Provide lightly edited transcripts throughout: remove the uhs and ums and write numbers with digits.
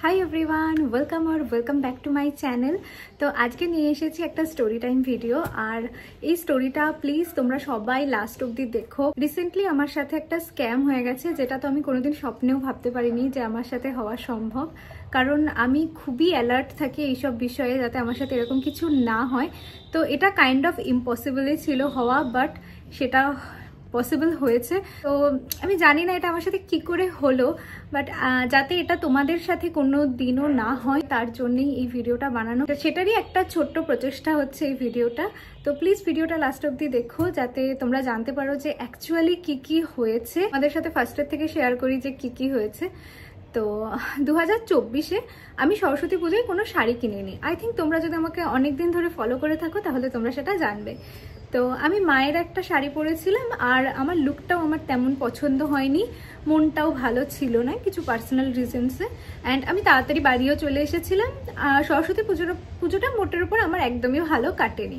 Hi everyone, welcome back to my channel. তো আজকে নিয়ে এসেছি একটা স্টোরি টাইম ভিডিও, আর এই স্টোরিটা প্লিজ তোমরা সবাই লাস্ট অবধি দেখো। রিসেন্টলি আমার সাথে একটা স্ক্যাম হয়ে গেছে, যেটা তো আমি কোনোদিন স্বপ্নেও ভাবতে পারিনি যে আমার সাথে হওয়া সম্ভব। কারণ আমি খুবই অ্যালার্ট থাকি এইসব বিষয়ে, যাতে আমার সাথে এরকম কিছু না হয়। তো এটা কাইন্ড অফ ইম্পসিবলই ছিল হওয়া, বাট সেটা পসিবল হয়েছে। তো আমি জানি না এটা আমার সাথে কি করে হলো, বাট যাতে এটা তোমাদের সাথে কোনো দিনও না হয় তার জন্যই এই ভিডিওটা বানানো। সেটারই একটা ছোট্ট প্রচেষ্টা হচ্ছে এই ভিডিওটা। তো প্লিজ ভিডিওটা লাস্ট অব্দি দেখো, যাতে তোমরা জানতে পারো যে অ্যাকচুয়ালি কি হয়েছে। আমাদের সাথে ফার্স্টের থেকে শেয়ার করি যে কি হয়েছে। তো 2024-এ আমি সরস্বতী পুজোয় কোনো শাড়ি কিনিনি। আই থিঙ্ক তোমরা যদি আমাকে অনেক দিন ধরে ফলো করে থাকো তাহলে তোমরা সেটা জানবে। তো আমি মায়ের একটা শাড়ি পরেছিলাম, আর আমার লুকটাও আমার তেমন পছন্দ হয়নি, মনটাও ভালো ছিল না কিছু পার্সোনাল রিজনসে। অ্যান্ড আমি তাড়াতাড়ি বাড়িও চলে এসেছিলাম। সরস্বতী পুজোটা মোটের উপর আমার একদমই ভালো কাটেনি।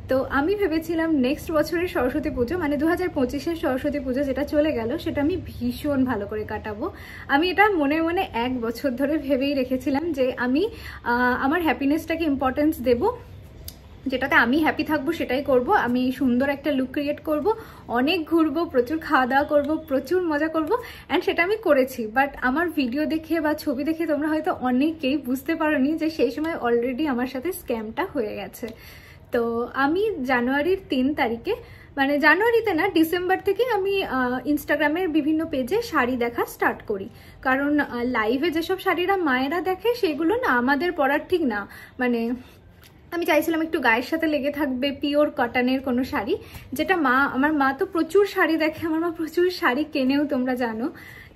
তো আমি ভেবেছিলাম নেক্সট বছরের সরস্বতী পুজো, মানে 2025-এর সরস্বতী পুজো যেটা চলে গেল, সেটা আমি ভীষণ ভালো করে কাটাবো। আমি এটা মনে মনে 1 বছর ধরে ভেবেই রেখেছিলাম যে আমি আমার হ্যাপিনেসটাকে ইম্পর্টেন্স দেবো, যেটাতে আমি হ্যাপি থাকবো সেটাই করব। আমি সুন্দর একটা লুক ক্রিয়েট করব, অনেক ঘুরবো, প্রচুর খাওয়া দাওয়া করবো, প্রচুর মজা করব। অ্যান্ড সেটা আমি করেছি। বাট আমার ভিডিও দেখে বা ছবি দেখে তোমরা হয়তো অনেকেই বুঝতে পারোনি যে সেই সময় অলরেডি আমার সাথে স্ক্যামটা হয়ে গেছে। তো আমি জানুয়ারির 3 তারিখে, মানে জানুয়ারিতে না, ডিসেম্বর থেকে আমি ইনস্টাগ্রামের বিভিন্ন পেজে শাড়ি দেখা স্টার্ট করি। কারণ লাইভে যেসব শাড়িরা মায়েরা দেখে সেগুলো না আমাদের পরার ঠিক না। মানে আমি চাইছিলাম একটু গায়ের সাথে লেগে থাকবে, পিওর কটনের কোনো শাড়ি, যেটা আমার মা তো প্রচুর শাড়ি দেখে, আমার মা প্রচুর শাড়ি কেনেও, তোমরা জানো।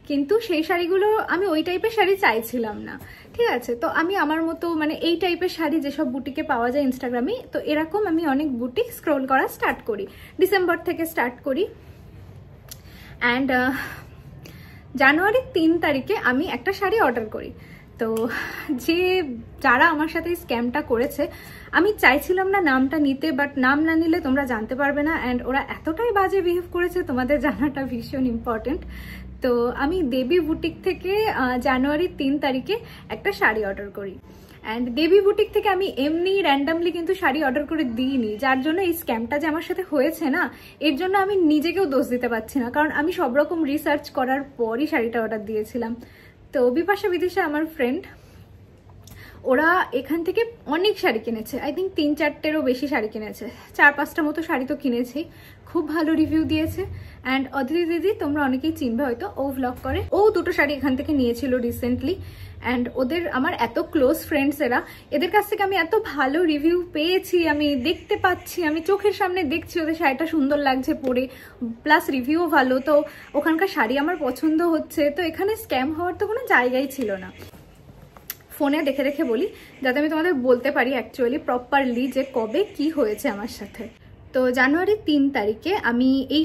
কিন্তু সেই শাড়িগুলো আমি ওই টাইপের শাড়ি চাইছিলাম না, ঠিক আছে। তো আমি আমার মতো, মানে এই টাইপের শাড়ি যেসব বুটিকে পাওয়া যায় ইনস্টাগ্রামে, তো এরকম আমি অনেক বুটিক স্ক্রোল করা স্টার্ট করি, ডিসেম্বর থেকে স্টার্ট করি। অ্যান্ড জানুয়ারির 3 তারিখে আমি একটা শাড়ি অর্ডার করি। তো যারা আমার সাথে স্ক্যামটা করেছে, আমি চাইছিলাম না নামটা নিতে, বাট নাম না নিলে তোমরা জানতে পারবে না। অ্যান্ড ওরা এতটাই বাজে বিহেভ করেছে, তোমাদের জানাটা ভীষণ ইম্পর্টেন্ট। তো আমি দেবী বুটিক থেকে জানুয়ারির 3 তারিখে একটা শাড়ি অর্ডার করি। অ্যান্ড দেবী বুটিক থেকে আমি এমনি র্যান্ডামলি কিন্তু শাড়ি অর্ডার করে দিইনি, যার জন্য এই স্ক্যামটা যে আমার সাথে হয়েছে না, এর জন্য আমি নিজেকেও দোষ দিতে পারছি না। কারণ আমি সব রকম রিসার্চ করার পরই শাড়িটা অর্ডার দিয়েছিলাম। তো বিপাশা বিদিশা আমার ফ্রেন্ড, ওরা এখান থেকে অনেক শাড়ি কিনেছে। আই থিঙ্ক 3-4টেরও বেশি শাড়ি কিনেছে, 4-5টা মতো শাড়ি তো কিনেছেই। খুব ভালো রিভিউ দিয়েছে। অ্যান্ড অদিতি দিদি তোমরা অনেকেই চিনবে হয়তো, ও ভ্লগ করে, ও 2টো শাড়ি এখান থেকে নিয়েছিল রিসেন্টলি। অ্যান্ড ওদের আমার এত ক্লোজ ফ্রেন্ডস এরা, এদের কাছ থেকে আমি এত ভালো রিভিউ পেয়েছি, আমি দেখতে পাচ্ছি, আমি চোখের সামনে দেখছি ওদের শাড়িটা সুন্দর লাগছে পরে, প্লাস রিভিউও ভালো। তো ওখানকার শাড়ি আমার পছন্দ হচ্ছে। তো এখানে স্ক্যাম হওয়ার তো কোনো জায়গাই ছিল না। ফোনে দেখে দেখে বলি, যাতে আমি তোমাদের বলতে পারি অ্যাকচুয়ালি প্রপারলি যে কবে কি হয়েছে আমার সাথে। তো জানুয়ারির 3 তারিখে আমি এই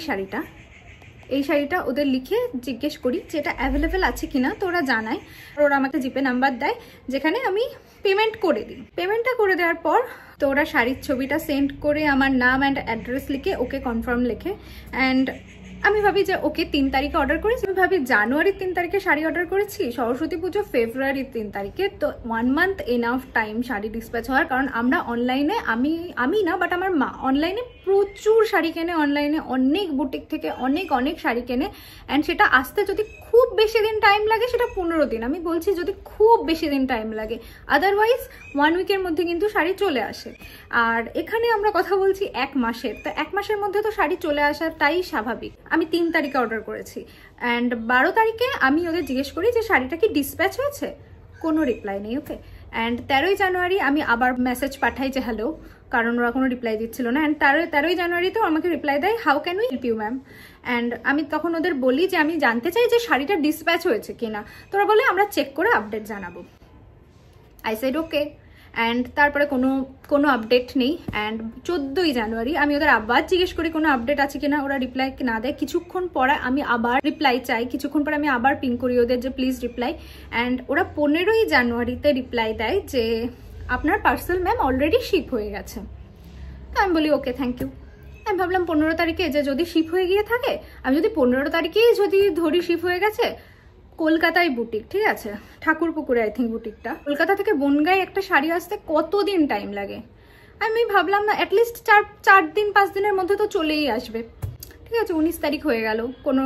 শাড়িটা ওদের লিখে জিজ্ঞেস করি যে এটা অ্যাভেলেবেল আছে কিনা। তো ওরা জানায়, ওরা আমাকে জিপে নাম্বার দেয়, যেখানে আমি পেমেন্ট করে দিই। পেমেন্টটা করে দেওয়ার পর তো ওরা শাড়ির ছবিটা সেন্ড করে আমার নাম অ্যান্ড অ্যাড্রেস লিখে ওকে কনফার্ম লেখে। অ্যান্ড আমি ভাবি যে ওকে 3 তারিখে অর্ডার করেছি। আমি ভাবি জানুয়ারির 3 তারিখে শাড়ি অর্ডার করেছি, সরস্বতী পুজো ফেব্রুয়ারির 3 তারিখে, তো 1 month enough time sari dispatch হওয়ার। কারণ আমরা অনলাইনে, আমি না বাট আমার মা অনলাইনে প্রচুর শাড়ি কেনে, অনলাইনে অনেক বুটিক থেকে অনেক শাড়ি কেনে। অ্যান্ড সেটা আসতে যদি খুব বেশি দিন টাইম লাগে সেটা 15 দিন, আমি বলছি যদি খুব বেশি দিন টাইম লাগে, আদারওয়াইজ 1 উইকের মধ্যে কিন্তু শাড়ি চলে আসে। আর এখানে আমরা কথা বলছি 1 মাসের, তো 1 মাসের মধ্যে তো শাড়ি চলে আসাটাই স্বাভাবিক। আমি 3 তারিখে অর্ডার করেছি। অ্যান্ড 12 তারিখে আমি ওদের জিজ্ঞেস করি যে শাড়িটা কি ডিসপ্যাচ হয়েছে, কোনো রিপ্লাই নেই। ওকে। অ্যান্ড 13ই জানুয়ারি আমি আবার মেসেজ পাঠাই যে হ্যালো, কারণ ওরা কোনো রিপ্লাই দিচ্ছিল না। অ্যান্ড 13ই জানুয়ারিতেও আমাকে রিপ্লাই দেয়, how can we help you ma'am. And আমি তখন ওদের বলি যে আমি জানতে চাই যে শাড়িটা ডিসপ্যাচ হয়েছে কিনা। তো ওরা বলে আমরা চেক করে আপডেট জানাবো। I said okay. অ্যান্ড তারপরে কোনো আপডেট নেই। অ্যান্ড 14ই জানুয়ারি আমি ওদের আবার জিজ্ঞেস করি কোনো আপডেট আছে কিনা, ওরা রিপ্লাই না দেয়। কিছুক্ষণ পরে আমি আবার রিপ্লাই চাই, কিছুক্ষণ পরে আমি আবার পিং করি ওদের যে প্লিজ রিপ্লাই। অ্যান্ড ওরা 15ই জানুয়ারিতে রিপ্লাই দেয় যে আপনার পার্সেল ম্যাম অলরেডি শিপ হয়ে গেছে। তো আমি বলি ওকে থ্যাংক ইউ। আমি ভাবলাম 15 তারিখে যে যদি শিপ হয়ে গিয়ে থাকে, আমি যদি 15 তারিখেই যদি ধরি শিপ হয়ে গেছে, কলকাতায় বুটিক, ঠিক আছে, ঠাকুরপুকুরে আই থিঙ্ক বুটিকটা। কলকাতা থেকে বনগাঁয় একটা শাড়ি আসতে কতদিন টাইম লাগে? আমি ভাবলাম না অ্যাটলিস্ট 4-5 দিনের মধ্যে তো চলেই আসবে। ঠিক আছে, 19 তারিখ হয়ে গেল, কোনো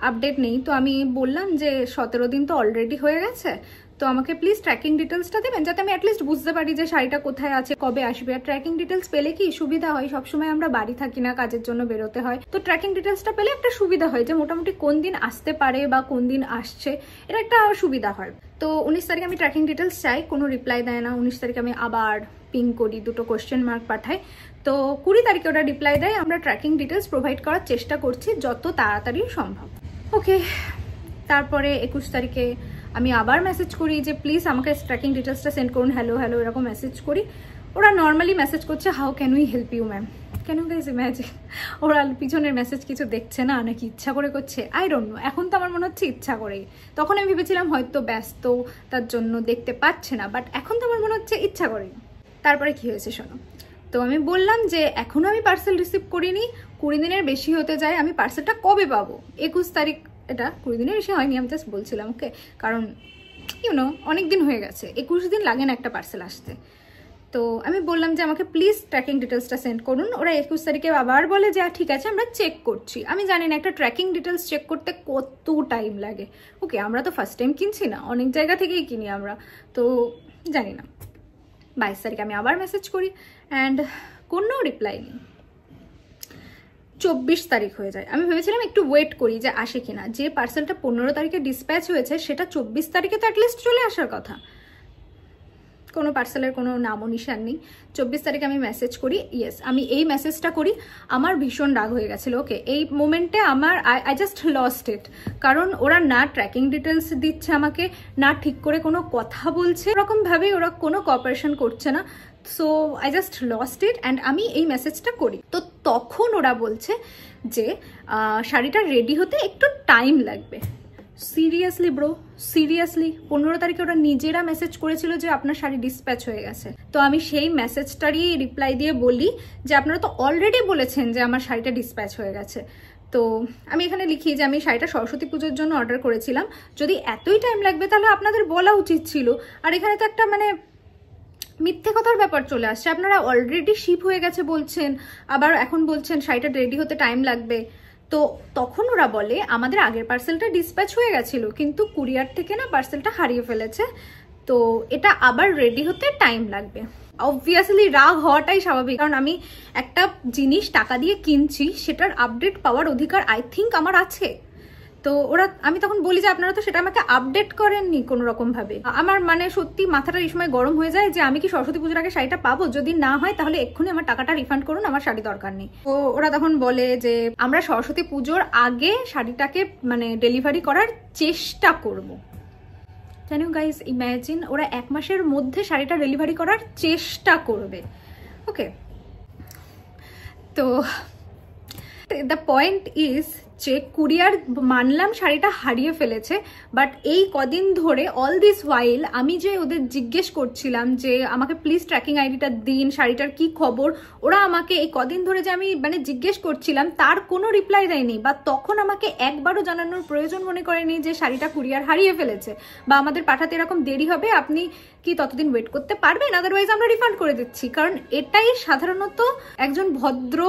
আপডেট নেই। তো আমি বললাম যে 17 দিন তো অলরেডি হয়ে গেছে, তো আমাকে প্লিজ ট্র্যাকিং ডিটেলসটা দেবেন, যাতে আমি অ্যাটলিস্ট বুঝতে পারি যে শাড়িটা কোথায় আছে, কবে আসবে। আর ট্র্যাকিং ডিটেলস পেলে কি সুবিধা হয়, সবসময় আমরা বাড়ি থাকি না, কাজের জন্য বেরোতে হয়, তো ট্র্যাকিং ডিটেলসটা পেলে একটা সুবিধা হয় যে মোটামুটি কোন দিন আসতে পারে বা কোন দিন আসছে, এটা একটা সুবিধা হয়। তো 19 তারিখে আমি ট্র্যাকিং ডিটেলস চাই, কোনো রিপ্লাই দেয় না। 19 তারিখে আমি আবার পিং করি, 2টো কোয়েশ্চেন মার্ক পাঠাই। তো 20 তারিখে ওটা রিপ্লাই দেয়, আমরা ট্র্যাকিং ডিটেলস প্রোভাইড করার চেষ্টা করছি যত তাড়াতাড়ি সম্ভব। ওকে, তারপরে 21 তারিখে আমি আবার মেসেজ করি যে প্লিজ আমাকে ট্র্যাকিং ডিটেলসটা সেন্ড করুন, হ্যালো হ্যালো এরকম মেসেজ করি। ওরা নর্মালি মেসেজ করছে, how can we help you ma'am. কেন গাইজ ইম্যাজিন, ওরা পিছনের মেসেজ কিছু দেখছে না নাকি ইচ্ছা করে করছে, আই ডোন্ট নো। এখন তো আমার মনে হচ্ছে ইচ্ছা করেই। তখন আমি ভেবেছিলাম হয়তো ব্যস্ত তার জন্য দেখতে পাচ্ছে না, বাট এখন তো আমার মনে হচ্ছে ইচ্ছা করেই। তারপরে কি হয়েছে শোনো। তো আমি বললাম যে এখনো আমি পার্সেল রিসিভ করিনি, 20 দিনের বেশি হতে যায়, আমি পার্সেলটা কবে পাবো? 21 তারিখ, এটা 20 দিনের বেশি হয়নি, আমি জাস্ট বলছিলাম। ওকে, কারণ ইউনো অনেক দিন হয়ে গেছে, 21 দিন লাগে না একটা পার্সেল আসতে। তো আমি বললাম যে আমাকে প্লিজ ট্র্যাকিং ডিটেলসটা সেন্ড করুন। ওরা 21 তারিখে আবার বলে যে ঠিক আছে আমরা চেক করছি। আমি জানি না একটা ট্র্যাকিং ডিটেলস চেক করতে কত টাইম লাগে। ওকে, আমরা তো ফার্স্ট টাইম কিনছি না, অনেক জায়গা থেকেই কিনি আমরা, তো জানি না। 22 তারিখে আমি আবার মেসেজ করি অ্যান্ড কোনো রিপ্লাই নেই। 24 তারিখ হয়ে যায়। আমি ভেবেছিলাম একটু ওয়েট করি যে আসে কিনা। যে পার্সেলটা 15 তারিখে ডিসপ্যাচ হয়েছে সেটা 24 তারিখে তো অ্যাটলিস্ট চলে আসার কথা। কোনো পার্সেলের কোনো নামও নিশান নেই। 24 তারিখে আমি মেসেজ করি, ইয়েস আমি এই মেসেজটা করি, আমার ভীষণ রাগ হয়ে গেছিলো। ওকে, এই মোমেন্টে আমার আই জাস্ট লস্ট ইট। কারণ ওরা না ট্র্যাকিং ডিটেলস দিচ্ছে আমাকে, না ঠিক করে কোনো কথা বলছে, ওরকমভাবেই ওরা কোনো কোঅপারেশন করছে না। So I just lost it and আমি এই মেসেজটা করি। তো তখন ওরা বলছে যে শাড়িটা রেডি হতে একটু টাইম লাগবে। সিরিয়াসলি ব্রো, সিরিয়াসলি 15 তারিখে ওরা নিজেরা মেসেজ করেছিল যে আপনার শাড়ি ডিসপ্যাচ হয়ে গেছে। তো আমি সেই মেসেজটারই রিপ্লাই দিয়ে বলি যে আপনারা তো অলরেডি বলেছেন যে আমার শাড়িটা ডিসপ্যাচ হয়ে গেছে। তো আমি এখানে লিখি যে আমি শাড়িটা সরস্বতী পুজোর জন্য অর্ডার করেছিলাম, যদি এতই টাইম লাগবে তাহলে আপনাদের বলা উচিত ছিল। আর এখানে তো একটা মানে মিথ্যে কথার ব্যাপার চলে আসছে। আপনারা অলরেডি শিপ হয়ে গেছে বলছেন, আবার এখন বলছেন শাড়িটা রেডি হতে টাইম লাগবে। তো তখন ওরা বলে আমাদের আগের পার্সেলটা ডিসপ্যাচ হয়ে গেছিল, কিন্তু কুরিয়ার থেকে না পার্সেলটা হারিয়ে ফেলেছে, তো এটা আবার রেডি হতে টাইম লাগবে। অবভিয়াসলি রাগ হওয়াটাই স্বাভাবিক, কারণ আমি একটা জিনিস টাকা দিয়ে কিনছি, সেটার আপডেট পাওয়ার অধিকার আই থিঙ্ক আমার আছে। তো আমি তখন বলি যে আপনারা তো সেটা আমাকে আপডেট করেননি কোনো রকম ভাবে। আমার মানে সত্যি মাথাটা এই সময় গরম হয়ে যায় যে আমি কি সরস্বতী পুজোর আগে শাড়িটা পাবো? যদি না হয় তাহলে এক্ষুনি আমার টাকাটা রিফান্ড করুন, আমার শাড়ি দরকার নেই। তো ওরা তখন বলে যে আমরা সরস্বতী পুজোর আগে শাড়িটাকে মানে ডেলিভারি করার চেষ্টা করব। জানো গাইস, ইম্যাজিন ওরা 1 মাসের মধ্যে শাড়িটা ডেলিভারি করার চেষ্টা করবে। ওকে, তো দ্য পয়েন্ট ইজ যে কুরিয়ার মানলাম শাড়িটা হারিয়ে ফেলেছে, বাট এই কদিন ধরে অল দিস ওয়াইল আমি যে ওদের জিজ্ঞেস করছিলাম যে আমাকে প্লিজ ট্র্যাকিং আইডিটা দিন, শাড়িটার কি খবর, ওরা আমাকে এই কদিন ধরে যে আমি মানে জিজ্ঞেস করছিলাম তার কোনো রিপ্লাই দেয়নি, বা তখন আমাকে একবারও জানানোর প্রয়োজন মনে করেনি যে শাড়িটা কুরিয়ার হারিয়ে ফেলেছে বা আমাদের পাঠাতে এরকম দেরি হবে, আপনি কি ততদিন ওয়েট করতে পারবেন, আদারওয়াইজ আমরা রিফান্ড করে দিচ্ছি। কারণ এটাই সাধারণত একজন ভদ্র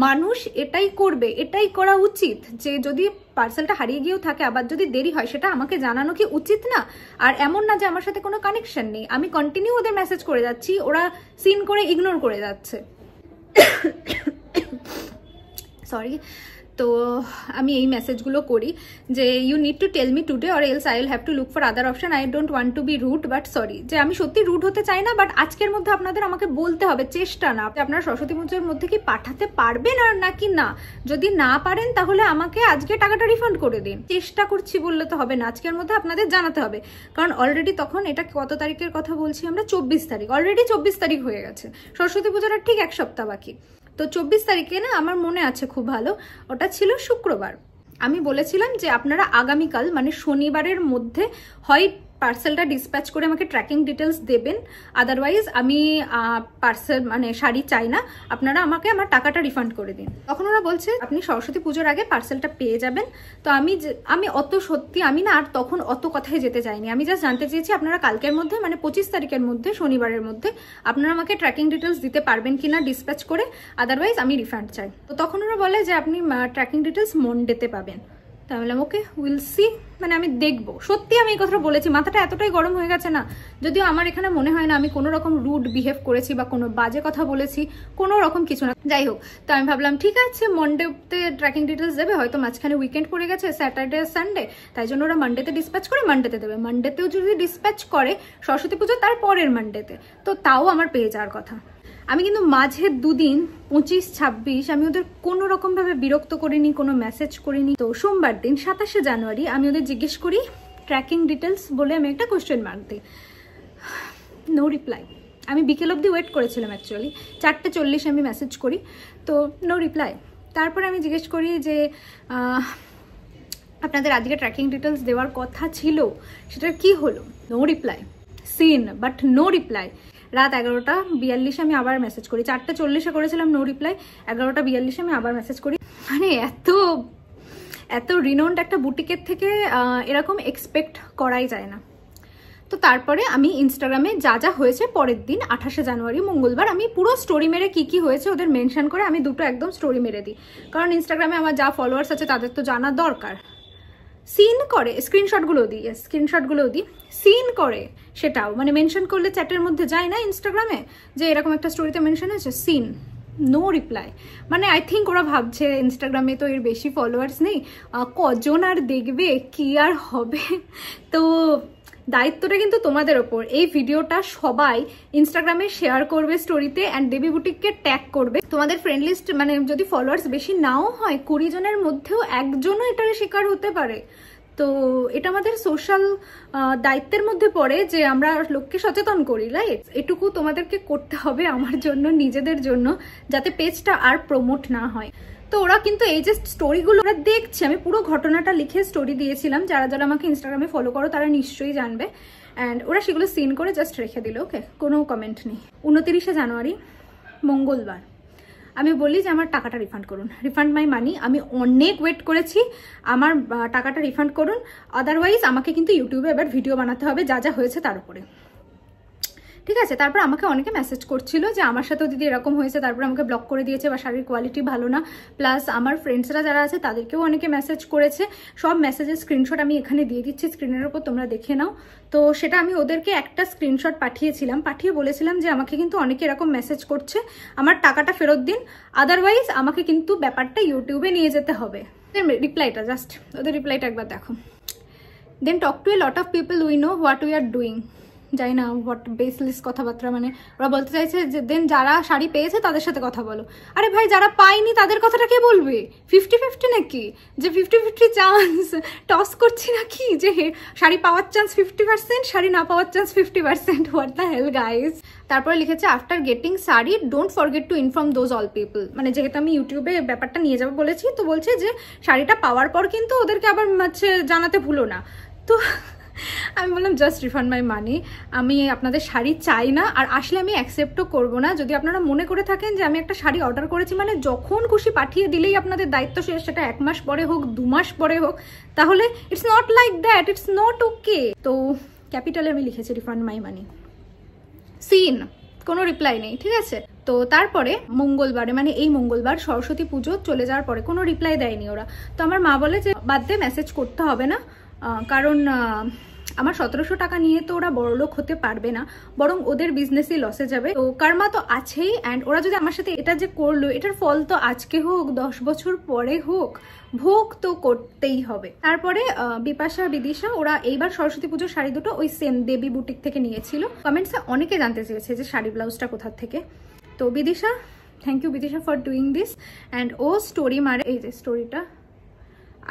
মানুষ এটাই করবে, এটাই করা উচিত, যে যদি পার্সেলটা হারিয়ে গিয়েও থাকে আবার যদি দেরি হয় সেটা আমাকে জানানো কি উচিত না? আর এমন না যে আমার সাথে কোনো কানেকশন নেই, আমি কন্টিনিউ ওদের মেসেজ করে যাচ্ছি, ওরা সিন করে ইগনোর করে যাচ্ছে। সরি। তো আমি এই মেসেজগুলো করি যে you need to tell me today or else I will have to look for other option, I don't want to be rude but sorry. যে আমি সত্যি রুড হতে চাই না, বাট আজকের মধ্যে আপনাদের আমাকে বলতে হবে, চেষ্টা না। আপনারা সরস্বতী পুজোর মধ্যে কি পাঠাতে পারবেন আর নাকি না? যদি না পারেন তাহলে আমাকে আজকে টাকাটা রিফান্ড করে দিন। চেষ্টা করছি বললে তো হবে না, আজকের মধ্যে আপনাদের জানাতে হবে। কারণ অলরেডি তখন এটা কত তারিখের কথা বলছি আমরা, 24 তারিখ, অলরেডি 24 তারিখ হয়ে গেছে, সরস্বতী পুজোর আর ঠিক 1 সপ্তাহ বাকি। তো 24 তারিখে না আমার মনে আছে খুব ভালো, ওটা ছিল শুক্রবার। আমি বলেছিলাম যে আপনারা আগামীকাল মানে শনিবারের মধ্যে হয় পার্সেলটা ডিসপ্যাচ করে আমাকে ট্র্যাকিং ডিটেলস দেবেন, আদারওয়াইজ আমি পার্সেল মানে শাড়ি চাই না, আপনারা আমাকে আমার টাকাটা রিফান্ড করে দিন। তখন ওরা বলছে আপনি সরস্বতী পুজোর আগে পার্সেলটা পেয়ে যাবেন। তো আমি অত সত্যি আমি না আর তখন অত কথায় যেতে চাইনি, আমি জাস্ট জানতে চেয়েছি আপনারা কালকের মধ্যে মানে 25 তারিখের মধ্যে শনিবারের মধ্যে আপনারা আমাকে ট্র্যাকিং ডিটেলস দিতে পারবেন কিনা ডিসপ্যাচ করে, আদারওয়াইজ আমি রিফান্ড চাই। তো তখন ওরা বলে যে আপনি ট্র্যাকিং ডিটেলস মন্ডেতে পাবেন। তো আমি বললাম ওকে, উইল সি, মানে আমি দেখবো। সত্যি আমি এই কথাটা বলেছি, মাথাটা এতটাই গরম হয়ে গেছে না, যদিও আমার এখানে মনে হয় না আমি কোনো রকম রুড বিহেভ করেছি বা কোনো বাজে কথা বলেছি, কোনো রকম কিছু না, যাই হোক। তো আমি ভাবলাম ঠিক আছে মন্ডেতে ট্র্যাকিং ডিটেলস দেবে, হয়তো মাঝখানে উইকেন্ড পড়ে গেছে স্যাটারডে সানডে, তাই জন্য ওরা মানডেতে ডিসপ্যাচ করে মানডেতে দেবে। মানডেতেও যদি ডিসপ্যাচ করে সরস্বতী পুজো তার পরের মানডেতে, তো তাও আমার পেয়ে যাওয়ার কথা। আমি কিন্তু মাঝে দুদিন 25-26 আমি ওদের কোনো রকম ভাবে বিরক্ত করিনি, কোনো মেসেজ করিনি। তো সোমবার দিন 27শে জানুয়ারি আমি ওদের জিজ্ঞেস করি ট্র্যাকিং ডিটেলস বলে আমি একটা কোয়েশ্চেন মার্ক দিই, নো রিপ্লাই। আমি বিকেল অবধি ওয়েট করেছিলাম, অ্যাকচুয়ালি 4:40 আমি মেসেজ করি, তো নো রিপ্লাই। তারপরে আমি জিজ্ঞেস করি যে আপনাদের আজকে ট্র্যাকিং ডিটেলস দেওয়ার কথা ছিল, সেটার কি হলো? No reply, seen but no reply. রাত 11:42 আমি আবার মেসেজ করি, 4:40 করেছিলাম নো রিপ্লাই, 11:42 আমি আবার মেসেজ করি। মানে এত রিনোন্ড একটা বুটিকের থেকে এরকম এক্সপেক্ট করাই যায় না। তো তারপরে আমি ইনস্টাগ্রামে যা যা হয়েছে পরের দিন 28শে জানুয়ারি মঙ্গলবার আমি পুরো স্টোরি মেরে কি হয়েছে ওদের মেনশন করে আমি দুটো একদম স্টোরি মেরে দিই, কারণ ইনস্টাগ্রামে আমার যা ফলোয়ার্স আছে তাদের তো জানা দরকার। সিন করে স্ক্রিনশটগুলোও দিই, সিন করে সেটাও মানে মেনশন করলে চ্যাটের মধ্যে যায় না ইনস্টাগ্রামে যে এরকম একটা স্টোরিতে মেনশন হয়েছে, সিন, নো রিপ্লাই। মানে আই থিঙ্ক ওরা ভাবছে ইনস্টাগ্রামে তো এর বেশি ফলোয়ার্স নেই, কজন আর দেখবে, কি আর হবে। তো দায়িত্বটা কিন্তু তোমাদের ওপর, এই ভিডিওটা সবাই ইনস্টাগ্রামে শেয়ার করবে স্টোরিতে অ্যান্ড বেবি বুটিককে ট্যাগ করবে। তোমাদের ফ্রেন্ড লিস্ট মানে যদি ফলোয়ার্স বেশি নাও হয়, 20 জনের মধ্যেও একজনও এটার শিকার হতে পারে। তো এটা আমাদের সোশ্যাল দায়িত্বের মধ্যে পড়ে যে আমরা লোককে সচেতন করি, রাইট? এটুকু তোমাদেরকে করতে হবে আমার জন্য, নিজেদের জন্য, যাতে পেজটা আর প্রমোট না হয়। তো ওরা কিন্তু এই যে স্টোরিগুলো ওরা দেখছে, আমি পুরো ঘটনাটা লিখে স্টোরি দিয়েছিলাম, যারা যারা আমাকে ইনস্টাগ্রামে ফলো করো তারা নিশ্চয়ই জানবে। অ্যান্ড ওরা সেগুলো সিন করে জাস্ট রেখে দিল, ওকে, কোনো কমেন্ট নেই। 29শে জানুয়ারি মঙ্গলবার আমি বলি যে আমার টাকাটা রিফান্ড করুন, রিফান্ড মাই মানি। আমি অনেক ওয়েট করেছি, আমার টাকাটা রিফান্ড করুন, আদারওয়াইজ আমাকে কিন্তু ইউটিউবে এবার ভিডিও বানাতে হবে যা যা হয়েছে তার উপরে, ঠিক আছে? তারপর আমাকে অনেকে মেসেজ করছিল যে আমার সাথেও দিদি এরকম হয়েছে, তারপর আমাকে ব্লক করে দিয়েছে বা শাড়ির কোয়ালিটি ভালো না, প্লাস আমার ফ্রেন্ডসরা যারা আছে তাদেরকেও অনেকে মেসেজ করেছে। সব মেসেজের স্ক্রিনশট আমি এখানে দিয়ে দিচ্ছি স্ক্রিনের উপর, তোমরা দেখে নাও। তো সেটা আমি ওদেরকে একটা স্ক্রিনশট পাঠিয়েছিলাম, পাঠিয়ে বলেছিলাম যে আমাকে কিন্তু অনেকে এরকম মেসেজ করছে, আমার টাকাটা ফেরত দিন, আদারওয়াইজ আমাকে কিন্তু ব্যাপারটা ইউটিউবে নিয়ে যেতে হবে। রিপ্লাইটা জাস্ট ওদের রিপ্লাইটা একবার দেখো। Then talk to a lot of people we know what we are doing. যাই না হোয়াট বেসলেস কথাবার্তা, মানে ওরা বলতে চাইছে যে দেন যারা শাড়ি পেয়েছে তাদের সাথে কথা বলো। আরে ভাই, যারা পায়নি তাদের কথাটা কে বলবে? 50-50 নাকি? যে 50-50 চান্স টস করছি নাকি যে শাড়ি পাওয়ার চান্স 50%, শাড়ি না পাওয়ার chance 50%? What the hell guys. তারপরে লিখেছে after getting sari don't forget to inform those all people. মানে যেহেতু আমি ইউটিউবে ব্যাপারটা নিয়ে যাবো বলেছি, তো বলছে যে শাড়িটা পাওয়ার পর কিন্তু ওদেরকে আবার হচ্ছে জানাতে ভুলো না। তো আমি বললাম জাস্ট রিফান্ড মাই মানি, আমি আপনাদের শাড়ি চাই না, আর আসলে আমি অ্যাকসেপ্টও করবো না। যদি আপনারা মনে করে থাকেন যে আমি একটা শাড়ি অর্ডার করেছি মানে যখন খুশি পাঠিয়ে দিলেই আপনাদের দায়িত্ব শেষ, সেটা 1 মাস পরে হোক 2 মাস পরে হোক, তাহলে it's not like that, it's not okay. তো ক্যাপিটালে আমি লিখেছি রিফান্ড মাই মানি, সিন, কোনো রিপ্লাই নেই, ঠিক আছে? তো তারপরে মঙ্গলবারে মানে এই মঙ্গলবার সরস্বতী পুজো চলে যাওয়ার পরে কোনো রিপ্লাই দেয়নি ওরা। তো আমার মা বলে যে বাদ দিয়ে মেসেজ করতে হবে না, কারণ আমার 1700 টাকা নিয়ে তো ওরা বড়লোক হতে পারবে না, বরং ওদের বিজনেসই লসে যাবে। তো কার্মা তো আছেই, অ্যান্ড ওরা যদি আমার সাথে এটা যে করলো এটার ফল তো আজকে হোক 10 বছর পরে হোক ভোগ তো করতেই হবে। তারপরে বিপাশা বিদিশা ওরা এইবার সরস্বতী পুজোর শাড়ি দুটো ওই সেম দেবী বুটিক থেকে নিয়েছিল। কমেন্টসে অনেকে জানতে চেয়েছে যে শাড়ি ব্লাউজটা কোথা থেকে। তো Bidisha, thank you Bidisha for doing this. And ও স্টোরি মারে, এই যে স্টোরিটা,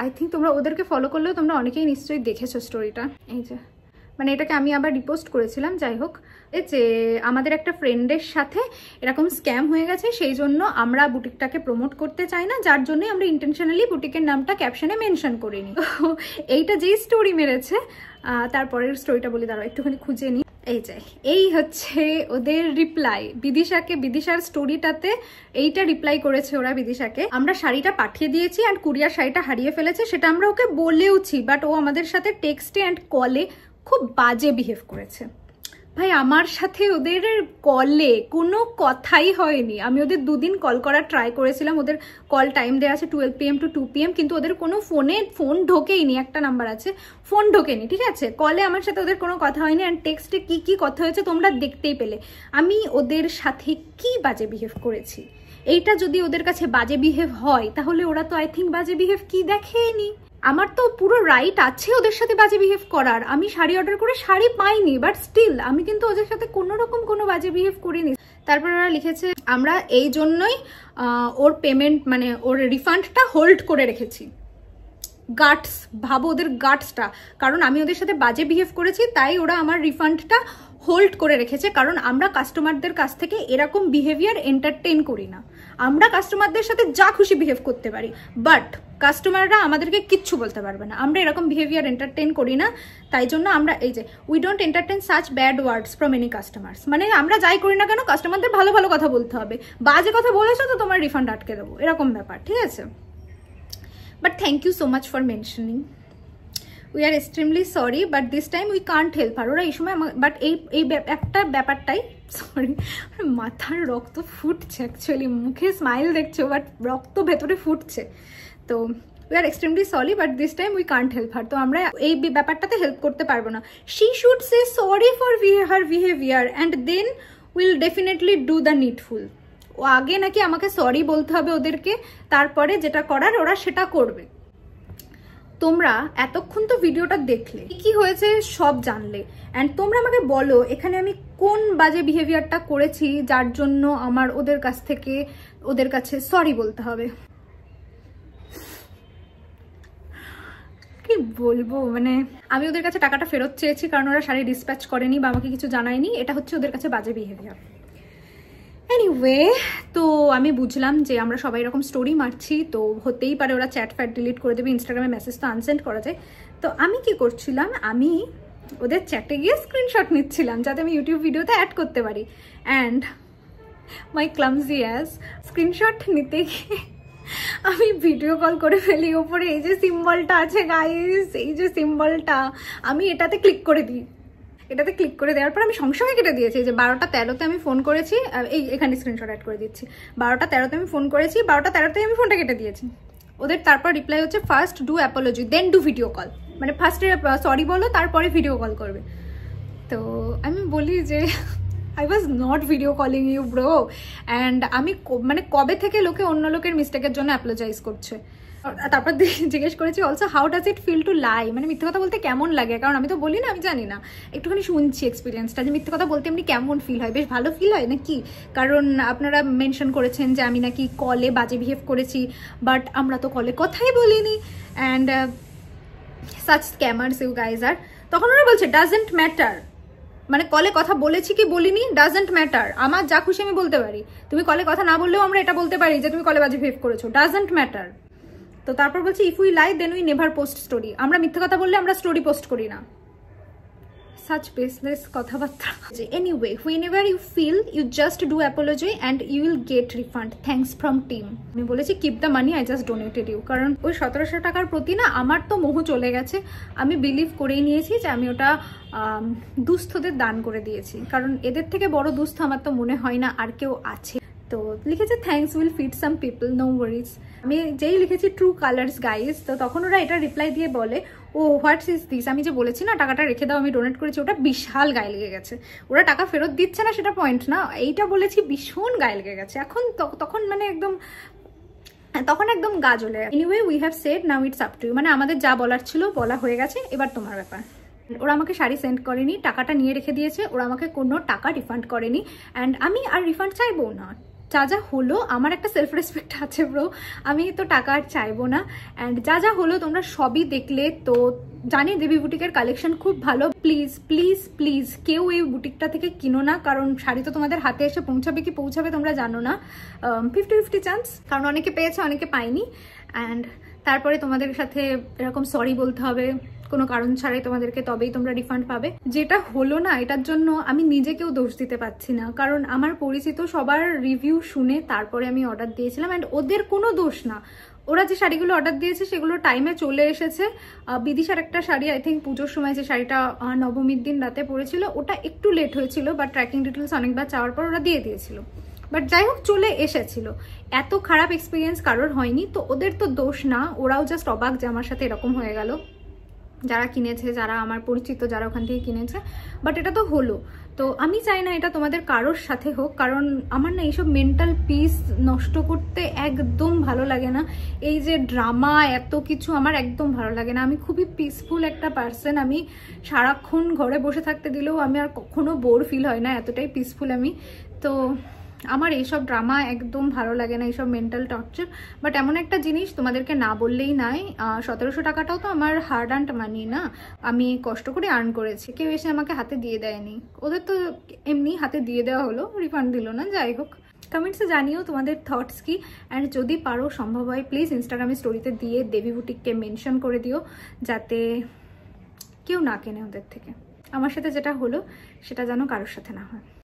আই থিঙ্ক তোমরা ওদেরকে ফলো করলেও তোমরা অনেকেই নিশ্চয়ই দেখেছো স্টোরিটা। এই যে মানে এটাকে আমি আবার রিপোস্ট করেছিলাম, যাই হোক, যে আমাদের একটা ফ্রেন্ডের সাথে এরকম স্ক্যাম হয়ে গেছে, সেই জন্য আমরা বুটিকটাকে প্রমোট করতে চাই না, যার জন্যই আমরা ইন্টেনশনালি বুটিকের নামটা ক্যাপশনে মেনশন করিনি। এইটা যেই স্টোরি মেরেছে, তারপরের স্টোরিটা বলি, দাঁড়াও একটুখানি খুঁজে নিই। এই হচ্ছে ওদের রিপ্লাই বিদিশার স্টোরিটাতে এইটা রিপ্লাই করেছে ওরা বিদিশাকে। আমরা শাড়িটা পাঠিয়ে দিয়েছি অ্যান্ড কুরিয়ার শাড়িটা হারিয়ে ফেলেছে, সেটা আমরা ওকে বলেওছি, বাট ও আমাদের সাথে টেক্সটে অ্যান্ড কলে খুব বাজে বিহেভ করেছে। ভাই আমার সাথে ওদের কলে কোনো কথাই হয়নি, আমি ওদের 2 দিন কল করার ট্রাই করেছিলাম, ওদের কল টাইম দেওয়া আছে 12 PM to 2 PM, কিন্তু ওদের কোনো ফোন ঢোকেইনি, একটা নাম্বার আছে ফোন ঢোকেনি, ঠিক আছে। কলে আমার সাথে ওদের কোনো কথা হয়নি, অ্যান্ড টেক্সটে কি কথা হয়েছে তোমরা দেখতেই পেলে। আমি ওদের সাথে কি বাজে বিহেভ করেছি, এইটা যদি ওদের কাছে বাজে বিহেভ হয় তাহলে ওরা তো আই থিঙ্ক বাজে বিহেভ কি দেখেনি। আমার তো পুরো রাইট আছে ওদের সাথে বাজে বিহেভ করার, আমি শাড়ি অর্ডার করে শাড়ি পাইনি, বাট স্টিল আমি কিন্তু ওদের সাথে কোনো বাজে বিহেভ করিনি। তারপর ওরা লিখেছে আমরা এই জন্যই ওর পেমেন্ট মানে ওর রিফান্ডটা হোল্ড করে রেখেছি। গাটস, ভাবো ওদের গাটসটা, কারণ আমি ওদের সাথে বাজে বিহেভ করেছি তাই ওরা আমার রিফান্ডটা হোল্ড করে রেখেছে, কারণ আমরা কাস্টমারদের কাছ থেকে এরকম বিহেভিয়ার এন্টারটেইন করি না। আমরা কাস্টমারদের সাথে যা খুশি বিহেভ করতে পারি, বাট কাস্টমাররা আমাদেরকে কিচ্ছু বলতে পারবে না, আমরা এরকম বিহেভিয়ার এন্টারটেইন করি না। তাই জন্য আমরা এই যে we don't entertain such bad words from any customers, মানে আমরা যাই করি না কেন কাস্টমারদের ভালো ভালো কথা বলতে হবে, বাজে কথা বলেছো তো তোমার রিফান্ড আটকে দেবো, এরকম ব্যাপার, ঠিক আছে। But thank you so much for mentioning, we are extremely sorry, but this time we can't help her. ওরা এই সময় বাট এই একটা ব্যাপারটাই, সরি মাথার রক্ত ফুটছে, অ্যাকচুয়ালি মুখে স্মাইল দেখছো বাট রক্ত ভেতরে ফুটছে। তো we are extremely sorry but this time we can't help her, তো আমরা এই ব্যাপারটাতে হেল্প করতে পারবো না। She should say sorry for her behaviour and then will definitely do the needful. ও আগে নাকি আমাকে সরি বলতে হবে ওদেরকে, তারপরে যেটা করার ওরা সেটা করবে। তোমরা এতক্ষণ তো ভিডিওটা দেখলে, কি হয়েছে সব জানলে, অ্যান্ড তোমরা আমাকে বলো এখানে আমি কোন বাজে বিহেভিয়ারটা করেছি যার জন্য আমার ওদের কাছে সরি বলতে হবে। কি বলবো, মানে আমি ওদের কাছে টাকাটা ফেরত চেয়েছি কারণ ওরা শাড়ি ডিসপ্যাচ করেনি বা আমাকে কিছু জানায়নি, এটা হচ্ছে ওদের কাছে বাজে বিহেভিয়ার। এনিওয়ে, তো আমি বুঝলাম যে আমরা সবাই এরকম স্টোরি মারছি, তো হতেই পারে ওরা চ্যাট ফ্যাট ডিলিট করে দেবে, ইনস্টাগ্রামে মেসেজ তো আনসেন্ড করা যায়। তো আমি কি করছিলাম, আমি ওদের চ্যাটে গিয়ে স্ক্রিনশট নিচ্ছিলাম যাতে আমি ইউটিউব ভিডিওতে অ্যাড করতে পারি, and my clumsy ass screenshot নিতে গিয়ে আমি ভিডিও কল করে ফেলি। ওপরে এই যে সিম্বলটা আছে গাইস, এই যে সিম্বলটা, আমি এটাতে ক্লিক করে দিই। এটাতে ক্লিক করে দেওয়ার পর আমি সঙ্গে সঙ্গে কেটে দিয়েছি, যে 12টা 13-তে আমি ফোন করেছি, এখানে স্ক্রিনশট অ্যাড করে দিচ্ছি, 12টা 13-তে আমি ফোন করেছি, 12টা 13-তে আমি ফোনটা কেটে দিয়েছি। ওদের তারপর রিপ্লাই হচ্ছে first do apology then do video call, মানে ফার্স্টে সরি বলো তারপরে ভিডিও কল করবে। তো আমি বলি যে I was not video calling you bro, অ্যান্ড আমি মানে কবে থেকে লোকে অন্য লোকের মিস্টেকের জন্য অ্যাপোলজাইজ করছে। তারপর জিজ্ঞেস করেছি also how does it feel to lie, মানে মিথ্যে কথা বলতে কেমন লাগে, কারণ আমি তো বলি না, আমি জানি না, একটুখানি শুনছি এক্সপিরিয়েন্সটা যে মিথ্যে কথা বলতে এমনি কেমন ফিল হয়, বেশ ভালো ফিল হয় নাকি? কারণ আপনারা মেনশন করেছেন যে আমি নাকি কলে বাজে বিহেভ করেছি, বাট আমরা তো কলে কথাই বলিনি, and such scammers you guys are. তখন ওরা বলছে ডাজেন্ট ম্যাটার, মানে কলে কথা বলেছি কি বলিনি ডাজেন্ট ম্যাটার, আমার যা খুশি আমি বলতে পারি, তুমি কলে কথা না বললেও আমরা এটা বলতে পারি যে তুমি কলে বাজে বিহেভ করেছো, ডাজেন্ট ম্যাটার। তো তারপর বলছি if we lie then we never post story, আমরা মিথ্যে কথা বললে আমরা স্টোরি পোস্ট করি না। such baseless কথাবার্তা। Anyway, whenever you feel, you just do apology and you will get refund. Thanks from team. আমি বলেছি keep the money, I just donated you, কারণ ওই 1700 টাকার প্রতি না আমার তো মোহ চলে গেছে, আমি বিলিভ করেই নিয়েছি যে আমি ওটা দুস্থদের দান করে দিয়েছি, কারণ এদের থেকে বড় দুস্থ আমার তো মনে হয় না আর কেউ আছে। তো লিখেছে thanks will fit some people, no worries. আমি যেই লিখেছি ট্রু কালার্স গাইজ, তো তখন ওরা এটা রিপ্লাই দিয়ে বলে ও হোয়াটস ইজ দিস, আমি যে বলেছি না টাকাটা রেখে দাও আমি ডোনেট করেছি, ওটা বিশাল গায়ে লেগে গেছে। ওরা টাকা ফেরত দিচ্ছে না সেটা পয়েন্ট না, এইটা বলেছি ভীষণ গায়ে লেগে গেছে। এখন তখন মানে তখন একদম গা জ্বলে। Anyway we have said now it's up to you, মানে আমাদের যা বলার ছিল বলা হয়ে গেছে, এবার তোমার ব্যাপার। ওরা আমাকে শাড়ি সেন্ড করেনি, টাকাটা নিয়ে রেখে দিয়েছে, ওরা আমাকে কোনো টাকা রিফান্ড করেনি, অ্যান্ড আমি আর রিফান্ড চাইবো না। যা যা হলো, আমার একটা সেলফ রেসপেক্ট আছে ব্রো, আমি তো টাকা আর চাইবো না। অ্যান্ড যা যা হলো তোমরা সবই দেখলে তো। জানি দেবী বুটিকের কালেকশন খুব ভালো, প্লিজ প্লিজ প্লিজ কেউ এই বুটিকটা থেকে কিনো না, কারণ শাড়ি তো তোমাদের হাতে এসে পৌঁছাবে কি পৌঁছাবে তোমরা জানো না, 50-50 চান্স, কারণ অনেকে পেয়েছে অনেকে পায়নি। অ্যান্ড তারপরে তোমাদের সাথে এরকম সরি বলতে হবে কোনো কারণ ছাড়াই তোমাদেরকে, তবেই তোমরা রিফান্ড পাবে। যেটা হলো না, এটার জন্য আমি নিজেকেও দোষ দিতে পারছি না, কারণ আমার পরিচিত সবার রিভিউ শুনে তারপরে আমি অর্ডার দিয়েছিলাম। অ্যান্ড ওদের কোনো দোষ না, ওরা যে শাড়িগুলো অর্ডার দিয়েছে সেগুলো টাইমে চলে এসেছে। বিদিশার একটা শাড়ি আই থিঙ্ক পুজোর সময় যে শাড়িটা নবমীর দিন রাতে পড়েছিল ওটা একটু লেট হয়েছিল, বাট ট্র্যাকিং ডিটেলস অনেকবার চাওয়ার পর ওরা দিয়ে দিয়েছিল, বাট যাই হোক চলে এসেছিল। এত খারাপ এক্সপিরিয়েন্স কারোর হয়নি, তো ওদের তো দোষ না, ওরাও জাস্ট অবাক যে আমার সাথে এরকম হয়ে গেল, যারা কিনেছে, যারা আমার পরিচিত, যারা ওখান থেকে কিনেছে। বাট এটা তো হলো, তো আমি চাই না এটা তোমাদের কারোর সাথে হোক, কারণ আমার না এইসব মেন্টাল পিস নষ্ট করতে একদম ভালো লাগে না। এই যে ড্রামা এত কিছু আমার একদম ভালো লাগে না। আমি খুবই পিসফুল একটা পার্সন, আমি সারাক্ষণ ঘরে বসে থাকতে দিলেও আমি আর কখনো বোর ফিল হয় না, এতটাই পিসফুল আমি। তো আমার এইসব ড্রামা একদম ভালো লাগে না, এইসব মেন্টাল টর্চার। বাট এমন একটা জিনিস তোমাদেরকে না বললেই নাই, 1700 টাকাটাও তো আমার হার্ড আর্নড মানি না, আমি কষ্ট করে আর্ন করেছি, কেউ এসে আমাকে হাতে দিয়ে দেয়নি। ওদের তো এমনি হাতে দিয়ে দেওয়া হলো, রিফান্ড দিল না। যাই হোক, কমেন্টসে জানিও তোমাদের থটস কি। অ্যান্ড যদি পারো সম্ভব হয় প্লিজ ইনস্টাগ্রামে স্টোরিতে দিয়ে দেবী বুটিককে মেনশন করে দিও, যাতে কেউ না কেনে ওদের থেকে। আমার সাথে যেটা হলো সেটা যেন কারোর সাথে না হয়।